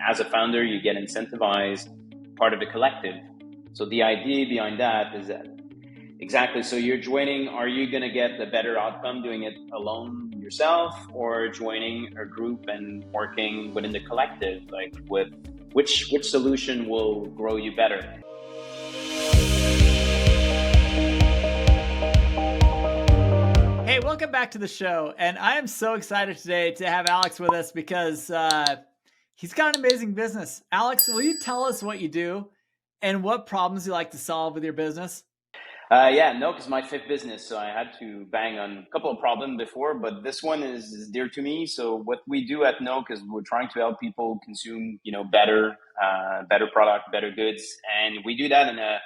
as a founder, you get incentivized, part of the collective. So the idea behind that is that, exactly, so you're joining, are you going to get the better outcome doing it alone yourself, or joining a group and working within the collective, like with which solution will grow you better? Hey, welcome back to the show. And I am so excited today to have Alex with us because he's got an amazing business. Alex, will you tell us what you do and what problems you like to solve with your business? Nolk is my fifth business, so I had to bang on a couple of problems before, but this one is dear to me. So what we do at Nolk is we're trying to help people consume, better product, better goods, and we do that in a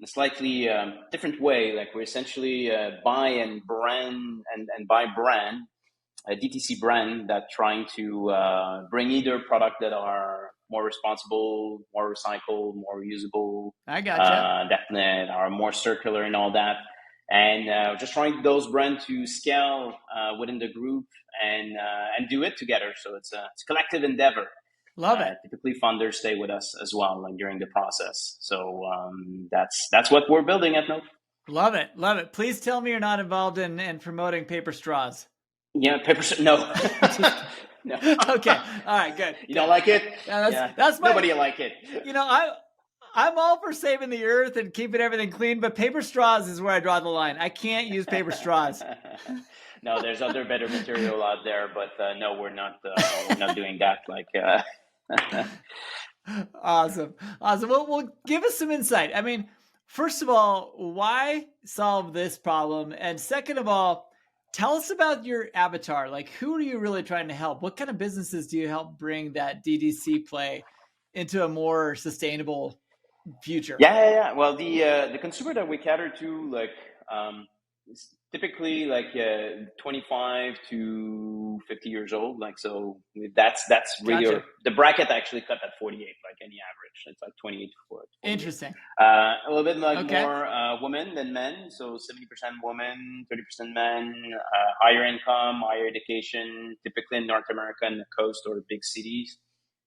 slightly different way. Like we essentially buy brand, a DTC brand that trying to bring either product that are more responsible, more recycled, more reusable. I gotcha. That are more circular and all that. And just trying those brands to scale within the group and do it together. So it's a collective endeavor. Love it. Typically, funders stay with us as well, like during the process. So that's what we're building at Nolk. Love it, love it. Please tell me you're not involved in promoting paper straws. Yeah, no. No. Okay, all right, good. You don't like it? Yeah, that's nobody like it. I'm all for saving the earth and keeping everything clean, but paper straws is where I draw the line. I can't use paper straws. No, there's other better material out there, but no, we're not doing that. Like. Awesome. Well, give us some insight. I mean, first of all, why solve this problem? And second of all, tell us about your avatar. Like, who are you really trying to help? What kind of businesses do you help bring that DTC play into a more sustainable future? Yeah. Well, the consumer that we cater to, like, is typically like 25 to 50 years old. Like, so that's really Gotcha. the bracket actually cut at 48, like any average. It's like 28 to 48. Interesting. A little bit like Okay. more women than men. So 70% women, 30% men, higher income, higher education, typically in North America and the coast or big cities.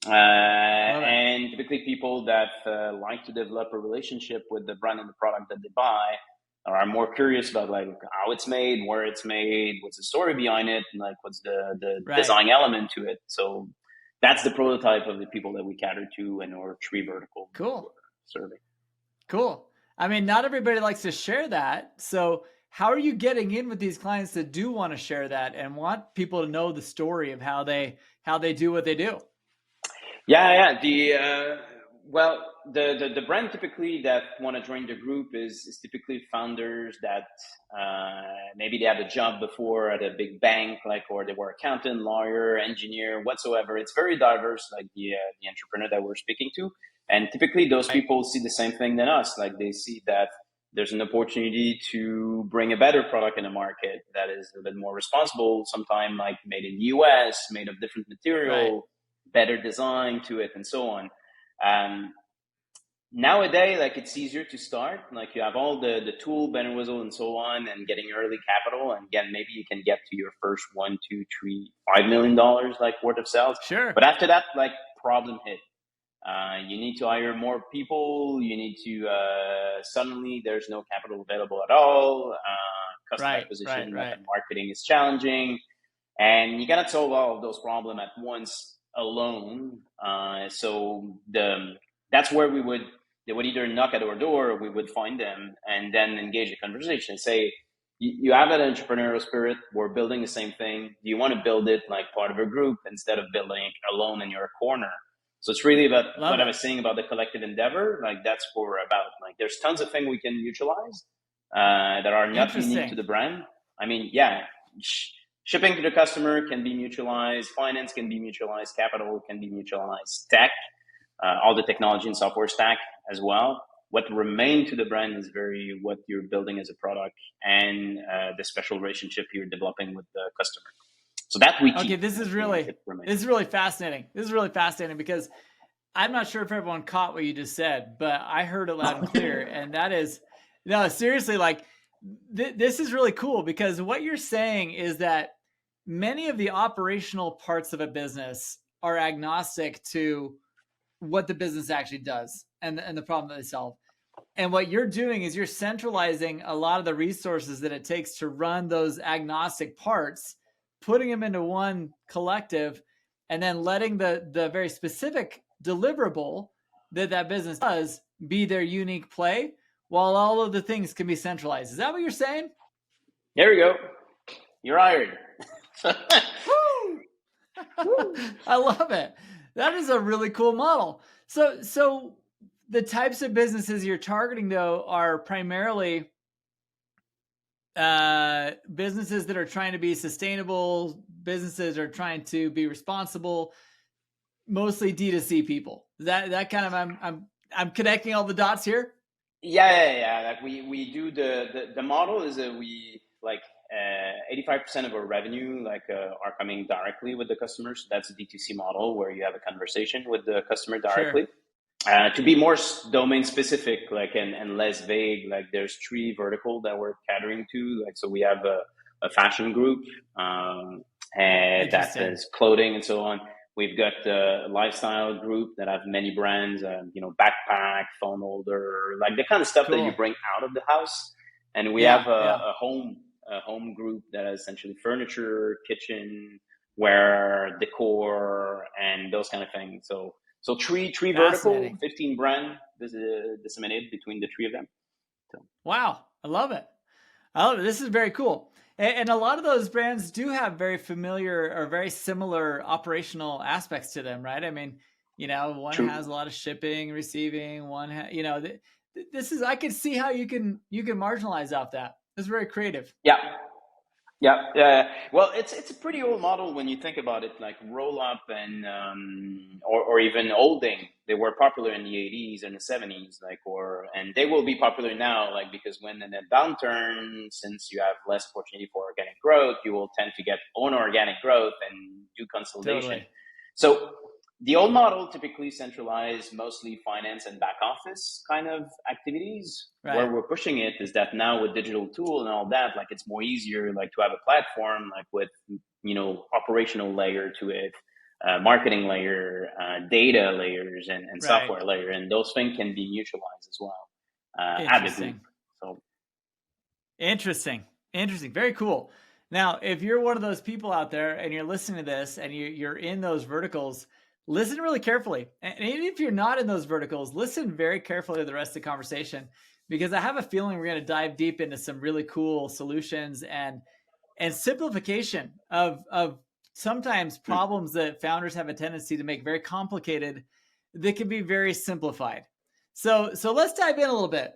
And typically people that like to develop a relationship with the brand and the product that they buy, or are more curious about like how it's made, where it's made, what's the story behind it, and like what's the design element to it. So that's the prototype of the people that we cater to in our tree vertical. Cool. Survey. Cool. I mean, not everybody likes to share that. So how are you getting in with these clients that do want to share that and want people to know the story of how they do what they do? Yeah. The brand typically that want to join the group is typically founders that maybe they had a job before at a big bank, like, or they were accountant, lawyer, engineer, whatsoever. It's very diverse, like the entrepreneur that we're speaking to. And typically those people see the same thing than us. Like they see that there's an opportunity to bring a better product in the market that is a bit more responsible, sometimes like made in the US, made of different material, better design to it, and so on. Nowadays, like it's easier to start. Like you have all the tool, Ben and Whistle, and so on, and getting early capital, and again, maybe you can get to your first $1, $2, $3, $5 million like worth of sales. Sure. But after that, like problem hit. You need to hire more people. You need to suddenly there's no capital available at all. Customer acquisition and marketing is challenging, and you cannot solve all of those problems at once alone. That's where they would either knock at our door, or we would find them and then engage a conversation and say, you have that entrepreneurial spirit. We're building the same thing. Do you want to build it like part of a group instead of building it alone in your corner? So it's really about what I was saying about the collective endeavor. Like that's what we're about. Like there's tons of things we can mutualize that are not unique to the brand. I mean, shipping to the customer can be mutualized. Finance can be mutualized. Capital can be mutualized. Tech, all the technology and software stack as well. What remains to the brand is very what you're building as a product and the special relationship you're developing with the customer. So that we keep. Okay, this is really fascinating. This is really fascinating because I'm not sure if everyone caught what you just said, but I heard it loud and clear. And that is, no, seriously, like this is really cool because what you're saying is that many of the operational parts of a business are agnostic to what the business actually does and the problem that they solve. And what you're doing is you're centralizing a lot of the resources that it takes to run those agnostic parts, putting them into one collective, and then letting the very specific deliverable that business does be their unique play, while all of the things can be centralized. Is that what you're saying? There we go. You're hired. Woo! I love it. That is a really cool model. So the types of businesses you're targeting, though, are primarily businesses that are trying to be sustainable, businesses are trying to be responsible, mostly D2C people. That kind of I'm connecting all the dots here. Yeah. Like we do the model is that we like 85% of our revenue are coming directly with the customers. That's a DTC model where you have a conversation with the customer directly. Sure. To be more domain specific, and less vague, there's 3 vertical that we're catering to. So we have a fashion group, and that is clothing and so on. We've got a lifestyle group that have many brands, backpack, phone holder, the kind of stuff that you bring out of the house. And we have a home group that is essentially furniture, kitchen, ware, decor, and those kind of things. So 3 vertical, 15 brand disseminated between the 3 of them. So. Wow, I love it. This is very cool. And a lot of those brands do have very familiar or very similar operational aspects to them, right? I mean, one True. Has a lot of shipping, receiving, one this is, I can see how you can marginalize off that. It's very creative. Yeah. Well, it's a pretty old model when you think about it, like roll up and or even holding. They were popular in the 80s and the 70s, and they will be popular now, because when in a downturn, since you have less opportunity for organic growth, you will tend to get own organic growth and do consolidation. Totally. So the old model typically centralized mostly finance and back office kind of activities. Right. Where we're pushing it is that now with digital tool and all that, it's more easier to have a platform with operational layer to it, marketing layer, data layers, and right. software layer, and those things can be mutualized as well. Interesting. So interesting. Very cool. Now, if you're one of those people out there and you're listening to this and you're in those verticals, listen really carefully. And even if you're not in those verticals, listen very carefully to the rest of the conversation, because I have a feeling we're going to dive deep into some really cool solutions and simplification of sometimes problems that founders have a tendency to make very complicated that can be very simplified. So let's dive in a little bit.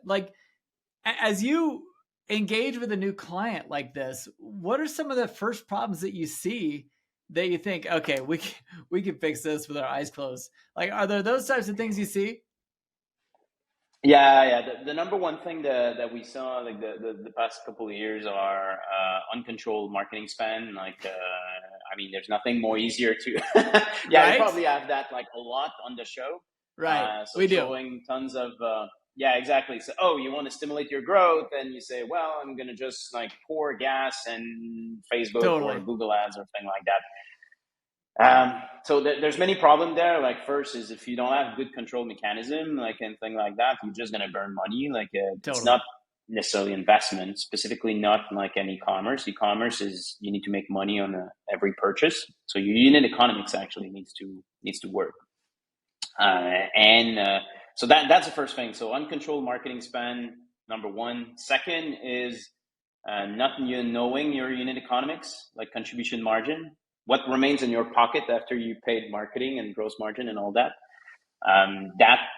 As you engage with a new client like this, what are some of the first problems that you see that you think, okay, we can fix this with our eyes closed? Are there those types of things you see? Yeah. The number one thing that we saw the past couple of years are uncontrolled marketing spend. There's nothing more easier to. Right? We probably have that a lot on the show. Right. So we do. Showing tons of. Yeah, exactly. So, you want to stimulate your growth, and you say, well, I'm going to just pour gas and Facebook or Google ads or thing like that. So there's many problems there. First is if you don't have good control mechanism, and thing like that, you're just going to burn money. It's not necessarily investment, specifically not an e-commerce. E-commerce is you need to make money on every purchase. So your unit economics actually needs to work. So that's the first thing. So uncontrolled marketing spend, number one. Second is not knowing your unit economics, contribution margin, what remains in your pocket after you paid marketing and gross margin and all that.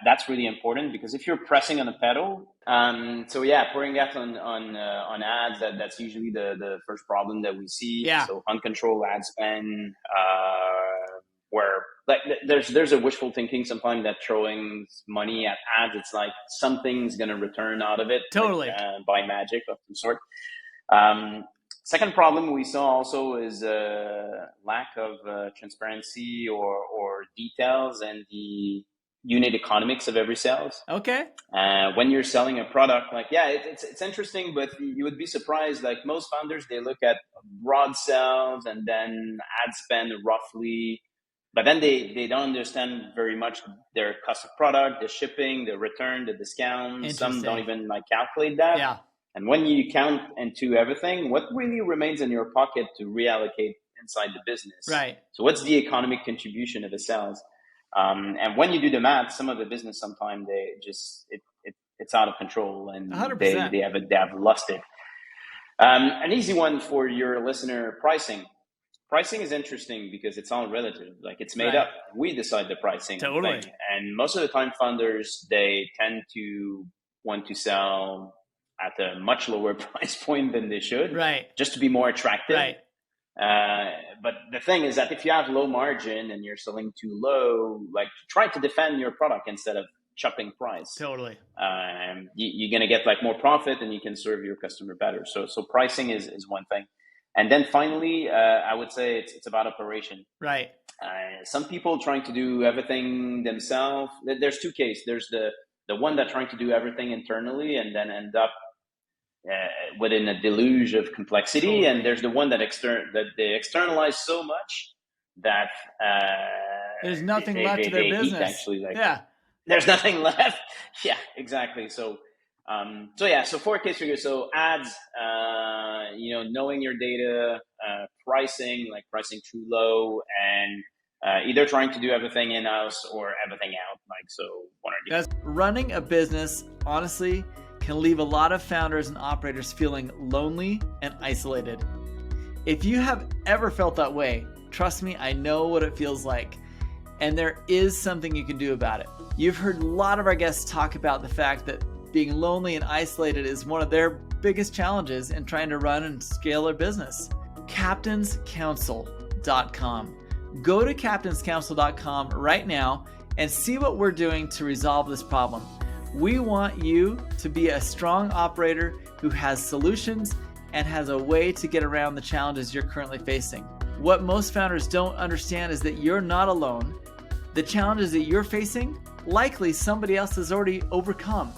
That's really important, because if you're pressing on the pedal, pouring that on ads, that's usually the first problem that we see. Yeah. So uncontrolled ad spend, where there's a wishful thinking sometimes that throwing money at ads, it's something's going to return out of it. Totally. By magic of some sort. Second problem we saw also is lack of transparency or details and the unit economics of every sales. Okay. When you're selling a product, it's interesting, but you would be surprised. Most founders, they look at broad sales and then ad spend roughly but then they don't understand very much their cost of product, the shipping, the return, the discount. Some don't even like calculate that. Yeah. And when you count into everything, what really remains in your pocket to reallocate inside the business? Right. So what's the economic contribution of the sales? And when you do the math, some of the business sometimes it's out of control, and 100%. they have lost it. An easy one for your listener: pricing. Pricing is interesting because it's all relative. Like, it's made up. We decide the pricing. Totally. Thing. And most of the time, founders, they tend to want to sell at a much lower price point than they should, right? Just to be more attractive, right? But the thing is that if you have low margin and you're selling too low, like, try to defend your product instead of chopping price. Totally. You're going to get like more profit, and you can serve your customer better. So pricing is one thing. And then finally, I would say it's about operation. Right. Some people trying to do everything themselves. There's two cases. There's the one that trying to do everything internally and then end up within a deluge of complexity. Totally. And there's the one that they externalize so much that there's nothing left to their business. Actually, like, yeah, there's nothing left. Yeah, exactly. So 4 case figures. So ads, knowing your data, pricing too low, and either trying to do everything in-house or everything out. Like, so one or the other. Running a business, honestly, can leave a lot of founders and operators feeling lonely and isolated. If you have ever felt that way, trust me, I know what it feels like. And there is something you can do about it. You've heard a lot of our guests talk about the fact that being lonely and isolated is one of their biggest challenges in trying to run and scale their business. CaptainsCouncil.com. Go to CaptainsCouncil.com right now and see what we're doing to resolve this problem. We want you to be a strong operator who has solutions and has a way to get around the challenges you're currently facing. What most founders don't understand is that you're not alone. The challenges that you're facing, likely somebody else has already overcome,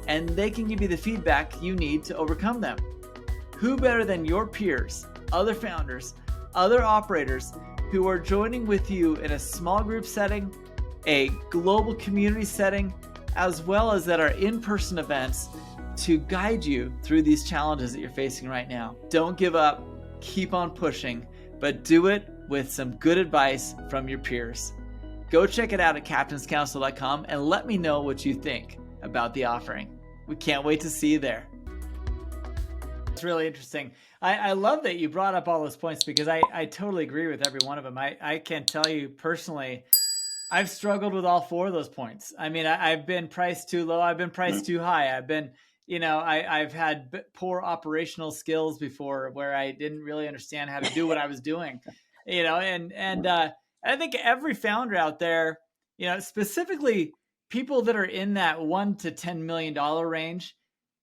and they can give you the feedback you need to overcome them. Who better than your peers, other founders, other operators who are joining with you in a small group setting, a global community setting, as well as at our in-person events to guide you through these challenges that you're facing right now. Don't give up, keep on pushing, but do it with some good advice from your peers. Go check it out at CaptainsCouncil.com and let me know what you think about the offering. We can't wait to see you there. It's really interesting. I love that you brought up all those points because I totally agree with every one of them. I can tell you personally, I've struggled with all 4 of those points. I mean, I've been priced too low. I've been priced too high. I've been, I've had poor operational skills before where I didn't really understand how to do what I was doing, and I think every founder out there, specifically people that are in that $1 to $10 million range,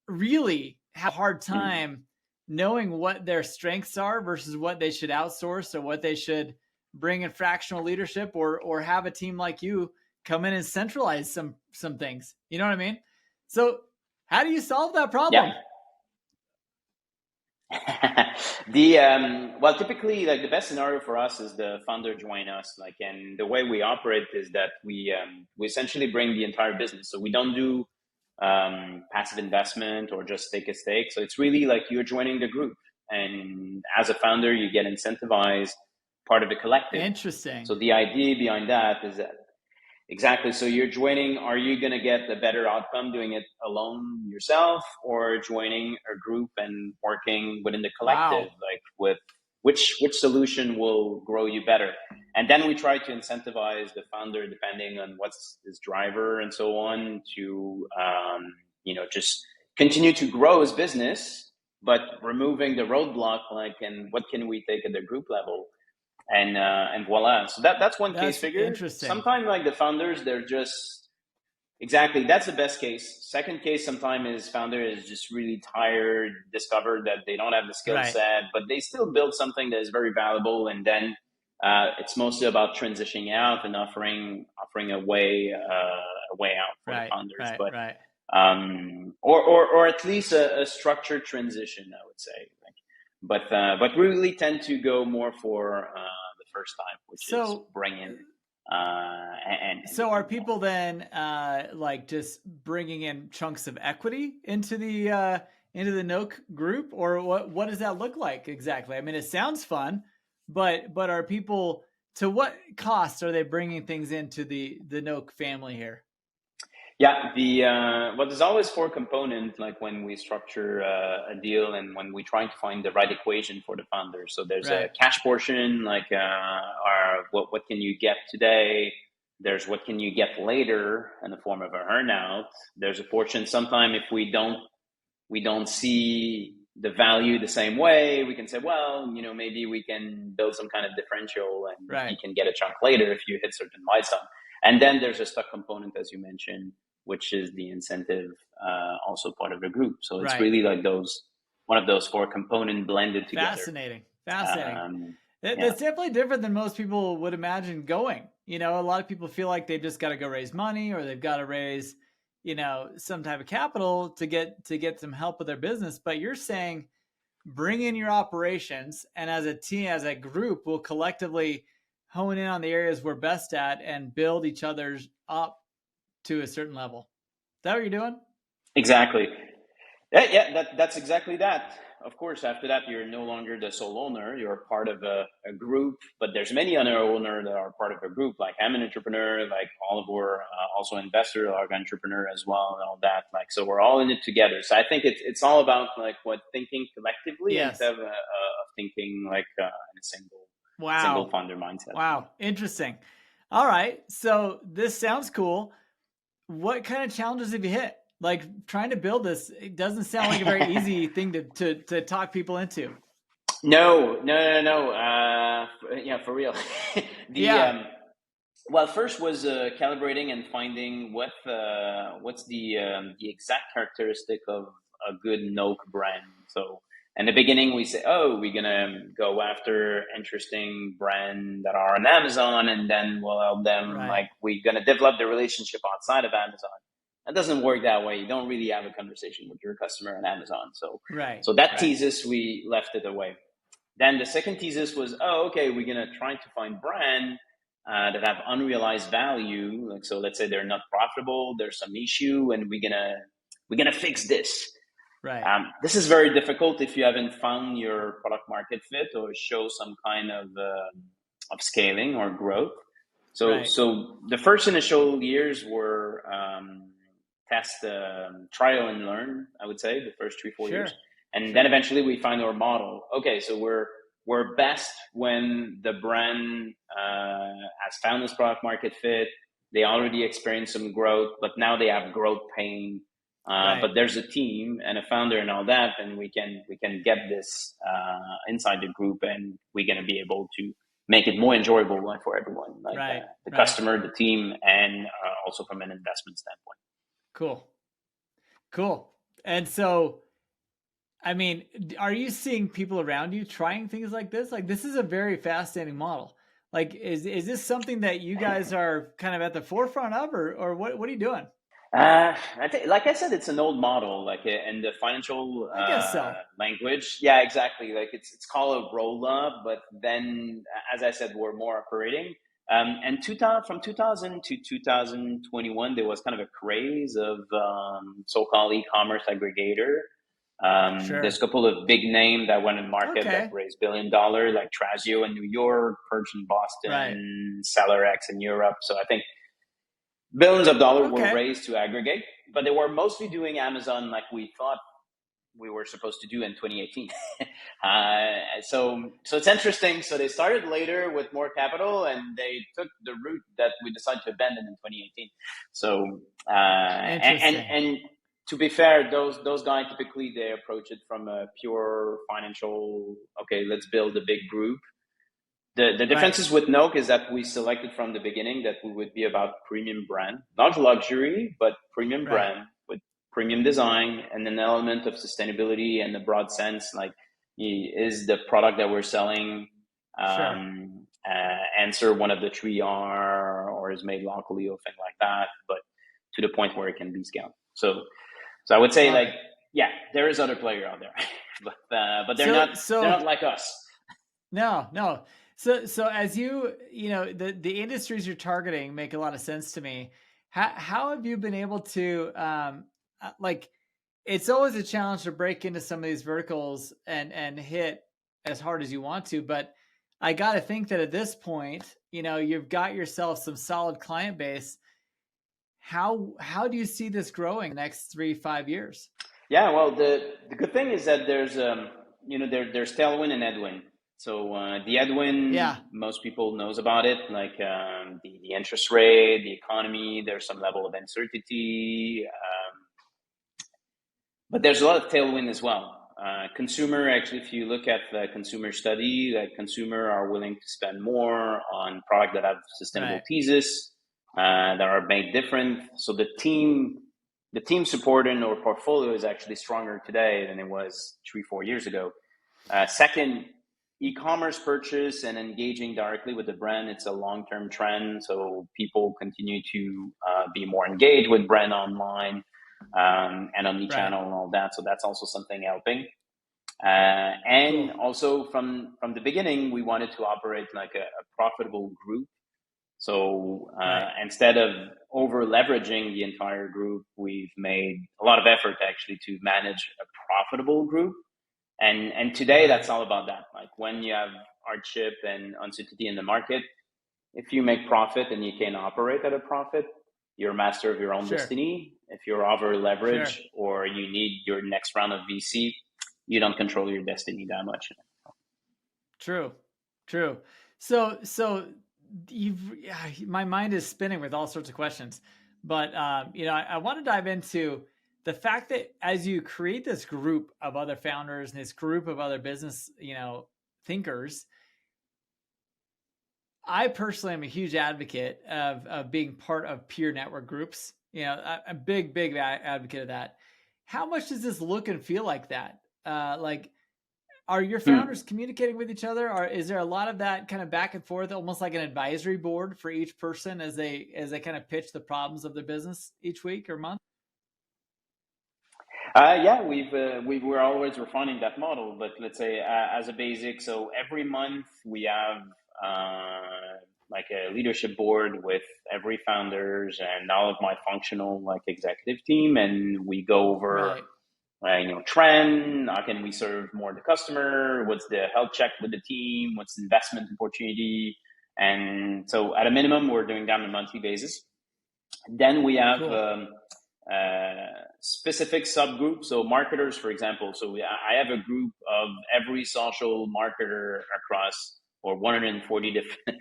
really have a hard time knowing what their strengths are versus what they should outsource or what they should bring in fractional leadership or have a team like you come in and centralize some things. You know what I mean? So how do you solve that problem? Yeah. Well, typically, like, the best scenario for us is the founder join us. Like, and the way we operate is that we essentially bring the entire business. So we don't do passive investment or just take a stake. So it's really like you're joining the group, and as a founder, you get incentivized, part of the collective. Interesting. So the idea behind that is that exactly. So you're joining. Are you going to get a better outcome doing it alone yourself, or joining a group and working within the collective? Wow. Like, with which solution will grow you better? And then we try to incentivize the founder depending on what's his driver and so on to just continue to grow his business, but removing the roadblock. Like, and what can we take at the group level? And voila. So that's one case figure. Interesting. Sometimes, like, the founders, they're just exactly, that's the best case. Second case sometimes is founder is just really tired, discovered that they don't have the skill set, but they still build something that is very valuable. And then it's mostly about transitioning out and offering a way out for the founders. Or at least a structured transition, I would say. But we really tend to go more for the first time, which is bring in So are people then like just bringing in chunks of equity into the Nolk group, or what does that look like exactly? I mean, it sounds fun, but are people, to what cost are they bringing things into the Nolk family here? Yeah, well, there's always four components, like when we structure a deal and when we're trying to find the right equation for the founders. So there's a Right. cash portion, like what can you get today? There's what can you get later in the form of a earnout. There's a portion sometime if we don't see the value the same way, we can say, well, maybe we can build some kind of differential and you Right. can get a chunk later if you hit certain milestone. And then there's a stock component, as you mentioned, which is the incentive, also part of the group. So it's Right. really like one of those four components blended together. Fascinating. Yeah. That's definitely different than most people would imagine going. A lot of people feel like they've just got to go raise money, or they've got to raise, some type of capital to get some help with their business. But you're saying bring in your operations, and as a team, as a group, we'll collectively hone in on the areas we're best at and build each other's up to a certain level. Is that what you're doing? Exactly. Yeah, that's exactly that. Of course, after that, you're no longer the sole owner. You're part of a group, but there's many other owners that are part of a group. Like I'm an entrepreneur, like Oliver, also investor, are an entrepreneur as well, and all that. Like, so we're all in it together. So I think it's all about like thinking collectively Yes. instead of thinking like in a single Wow. founder mindset. Wow. Interesting. All right. So this sounds cool. What kind of challenges have you hit? Like trying to build this, it doesn't sound like a very easy thing to talk people into. No. Yeah, for real. the Yeah. Well, first was calibrating and finding what's the exact characteristic of a good Nolk brand. So in the beginning, we say, oh, we're gonna go after interesting brand that are on Amazon, and then we'll help them. Right. Like we're gonna develop the relationship outside of Amazon. That doesn't work that way. You don't really have a conversation with your customer on Amazon. Right. So that Right. thesis, we left it away. Then the second thesis was, oh, okay, we're gonna try to find brand that have unrealized value. Like, so let's say they're not profitable, there's some issue, and we're gonna fix this. Right. This is very difficult if you haven't found your product market fit or show some kind of scaling or growth. So Right. the first initial years were test, trial and learn. I would say the first 3-4 years, and then eventually we find our model. Okay, so we're best when the brand has found this product market fit. They already experienced some growth, but now they have growth pain. Right. But there's a team and a founder and all that, and we can get this inside the group, and we're going to be able to make it more enjoyable for everyone, like Right. the Right. customer, the team, and also from an investment standpoint. Cool. And so, I mean, are you seeing people around you trying things like this? Like, this is a very fascinating model. Like, is this something that you guys are kind of at the forefront of, or what are you doing? I think, like I said, it's an old model, like in the financial I guess so. language. Yeah, exactly. Like it's called a roll up, but then, as I said, we're more operating. And from 2000 to 2021, there was kind of a craze of so-called e-commerce aggregator. There's a couple of big names that went in market that raised $1 billion, like Thrasio in New York, Perch in Boston, Right. SellerX in Europe. So I think billions of dollars were raised to aggregate, but they were mostly doing Amazon like we thought we were supposed to do in 2018. So it's interesting. So they started later with more capital, and they took the route that we decided to abandon in 2018. So and to be fair, those guys typically they approach it from a pure financial. Okay, let's build a big group. The differences with Nolk is that we selected from the beginning that we would be about premium brand, not luxury, but premium brand with premium design and an element of sustainability in the broad sense. Like, is the product that we're selling answer one of the 3R or is made locally or thing like that, but to the point where it can be scaled. So I would say yeah, there is other player out there, but they're not like us. No. So as the industries you're targeting make a lot of sense to me. How have you been able to, like, it's always a challenge to break into some of these verticals and hit as hard as you want to, but I got to think that at this point, you've got yourself some solid client base. How do you see this growing the next 3-5 years? Yeah, well, the good thing is that there's tailwind and headwind. So the headwind, Yeah, most people knows about it, like the interest rate, the economy. There's some level of uncertainty, but there's a lot of tailwind as well. Consumer, actually, if you look at the consumer study, like consumer are willing to spend more on product that have sustainable right. thesis, that are made different. So the team support in our portfolio is actually stronger today than it was 3-4 years ago. Second, e-commerce purchase and engaging directly with the brand, it's a long-term trend. So people continue to be more engaged with brand online, and omni-channel and all that. So that's also something helping. And Cool. also from the beginning, we wanted to operate like a profitable group. So Right. instead of over leveraging the entire group, we've made a lot of effort actually to manage a profitable group. And today that's Right. all about that. Like when you have hardship and uncertainty in the market, if you make profit and you can operate at a profit, you're a master of your own Sure. destiny. If you're over Sure. leverage or you need your next round of VC, you don't control your destiny that much. True. True. So you've my mind is spinning with all sorts of questions, but I want to dive into the fact that as you create this group of other founders and this group of other business, thinkers, I personally am a huge advocate of being part of peer network groups. A big advocate of that. How much does this look and feel like that? Like, are your Hmm. founders communicating with each other, or is there a lot of that kind of back and forth, almost like an advisory board for each person as they kind of pitch the problems of their business each week or month? Yeah, we're always refining that model, but let's say as a basic, so every month we have like a leadership board with every founders and all of my functional like executive team, and we go over Right. trend. How can we serve more the customer? What's the health check with the team? What's the investment opportunity? And so at a minimum, we're doing that on a monthly basis. Then we have Cool. specific subgroups. So marketers, for example. So I have a group of every social marketer across, or 140 different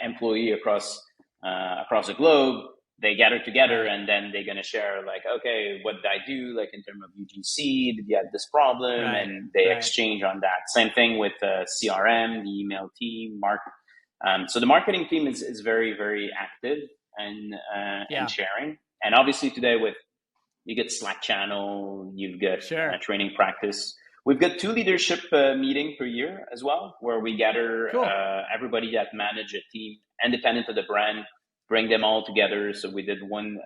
employee across the globe. They gather together Right. and then they're going to share like, okay, what did I do? Like in terms of UGC, did you have this problem? Right. And they Right. exchange on that. Same thing with CRM, the email team, so the marketing team is very, very active and Yeah. sharing. And obviously today with you get Slack channel, you've got Sure. training practice. We've got 2 leadership meeting per year as well, where we gather Cool. everybody that manage a team independent of the brand, bring them all together. So we did one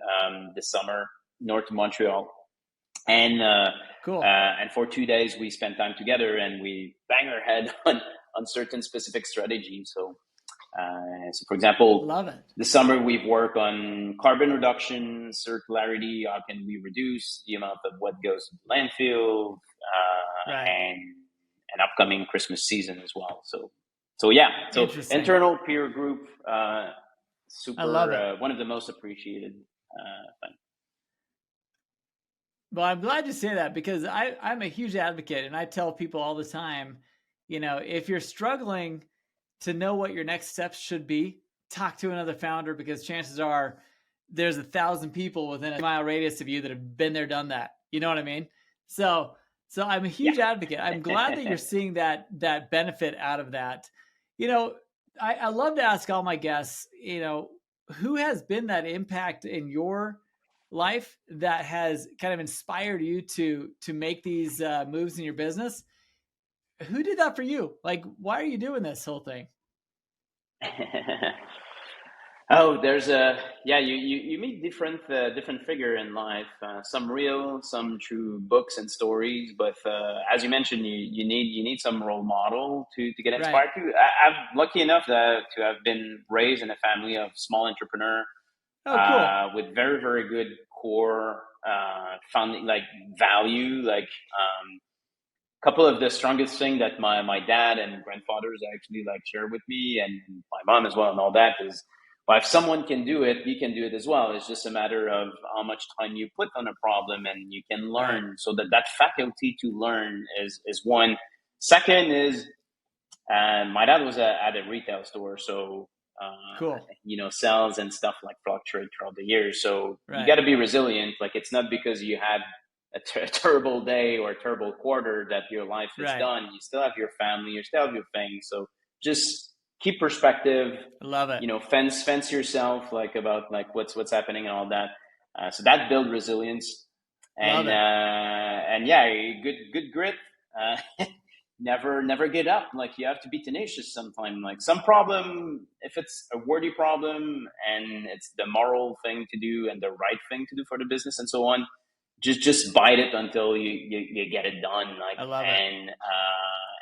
this summer, north of Montreal, Cool. and for 2 days we spent time together and we bang our head on certain specific strategies. So for example, Love it. this summer we've worked on carbon reduction, circularity. How can we reduce the amount of what goes to the landfill, Right. and an upcoming Christmas season as well. So yeah. So Interesting. internal peer group, I love it. one of the most appreciated things. Well, I'm glad you say that because I'm a huge advocate and I tell people all the time, if you're struggling to know what your next steps should be, talk to another founder because chances are there's 1,000 people within a mile radius of you that have been there, done that. You know what I mean? So I'm a Yeah. huge advocate. I'm glad that you're seeing that benefit out of that. You know, I love to ask all my guests, who has been that impact in your life that has kind of inspired you to make these moves in your business? Who did that for you? Like, why are you doing this whole thing? Oh, you meet different figure in life. Some real, some through books and stories. But as you mentioned, you need some role model to get Right. inspired to. I'm lucky enough to have been raised in a family of small entrepreneur Oh, cool. with very good core founding like value couple of the strongest thing that my dad and grandfathers actually like share with me and my mom as well and all that is well, if someone can do it, you can do it as well. It's just a matter of how much time you put on a problem and you can Right. learn. So that faculty to learn is one. Second is my dad was at a retail store, so Cool. sales and stuff like fluctuate throughout the years. So you got Right. to be resilient. Like it's not because you had a terrible day or a terrible quarter that your life is Right. done. You still have your family, you still have your things. So just keep perspective. I love it. Fence yourself like about like what's happening and all that. So that build resilience Love it. and yeah, good grit. Never get up. Like you have to be tenacious sometime. Like some problem, if it's a worthy problem and it's the moral thing to do and the right thing to do for the business and so on, just bite it until you get it done. Like I love it.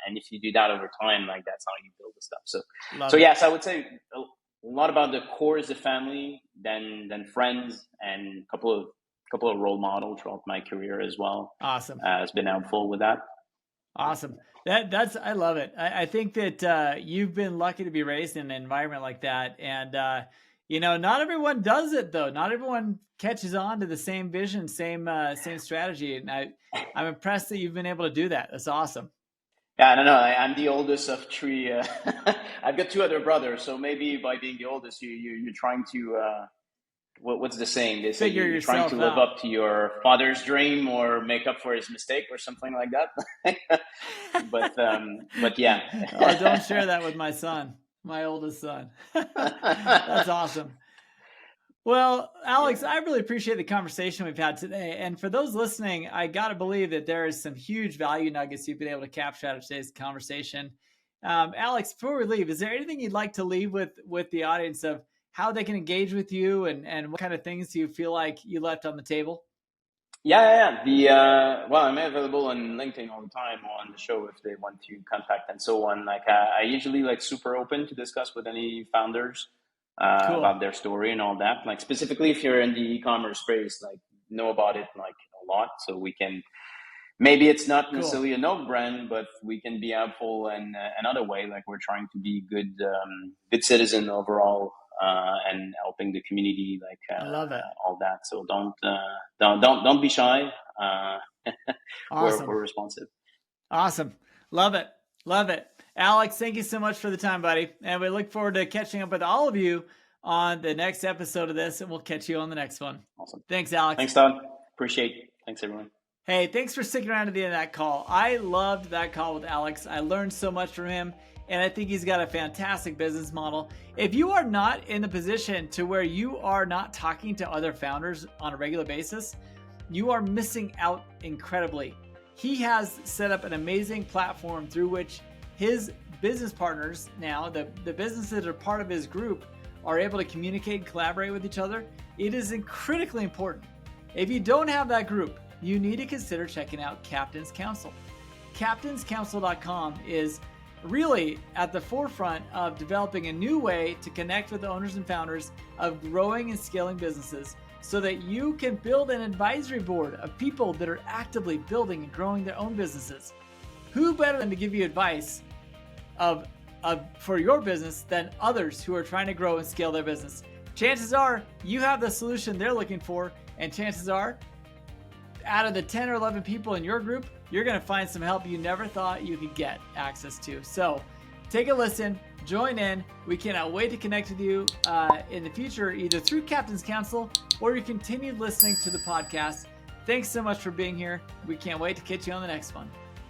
And if you do that over time, like that's how you build the stuff. Love So it. yes, I would say a lot about the core is the family, then friends, and a couple of role models throughout my career as well. Awesome. Has been helpful with that. Awesome. That's I love it. I think that you've been lucky to be raised in an environment like that, and not everyone does it though. Not everyone catches on to the same vision, same strategy, and I'm impressed that you've been able to do that. That's awesome. Yeah, I don't know. I'm the oldest of three. I've got two other brothers, so maybe by being the oldest, you're trying to what's the saying? They say Figure you're trying yourself to live out. up to your father's dream or make up for his mistake or something like that. but yeah. Oh, don't share that with my son, my oldest son. That's awesome. Well, Alex, I really appreciate the conversation we've had today. And for those listening, I got to believe that there is some huge value nuggets you've been able to capture out of today's conversation. Alex, before we leave, is there anything you'd like to leave with the audience of how they can engage with you and what kind of things do you feel like you left on the table? Yeah. Well, I'm available on LinkedIn all the time on the show if they want to contact and so on. Like I usually like super open to discuss with any founders Cool. about their story and all that. Like specifically if you're in the e-commerce space, like know about it like a lot, so we can. Maybe it's not necessarily a Nolk brand, but we can be helpful in another way. Like we're trying to be good citizen overall, and helping the community, like I love it. all that. So don't be shy. Awesome. We're responsive. Awesome. Love it. Love it. Alex, thank you so much for the time, buddy. And we look forward to catching up with all of you on the next episode of this, and we'll catch you on the next one. Awesome. Thanks, Alex. Thanks, Todd. Appreciate it. Thanks, everyone. Hey, thanks for sticking around to the end of that call. I loved that call with Alex. I learned so much from him, and I think he's got a fantastic business model. If you are not in the position to where you are not talking to other founders on a regular basis, you are missing out incredibly. He has set up an amazing platform through which his business partners now, the businesses that are part of his group, are able to communicate and collaborate with each other. It is critically important. If you don't have that group, you need to consider checking out Captain's Council. CaptainsCouncil.com is really at the forefront of developing a new way to connect with the owners and founders of growing and scaling businesses so that you can build an advisory board of people that are actively building and growing their own businesses. Who better than to give you advice for your business than others who are trying to grow and scale their business? Chances are you have the solution they're looking for, and chances are out of the 10 or 11 people in your group, you're going to find some help you never thought you could get access to. So take a listen, join in. We cannot wait to connect with you in the future, either through Captain's Council or you continue listening to the podcast. Thanks so much for being here. We can't wait to catch you on the next one.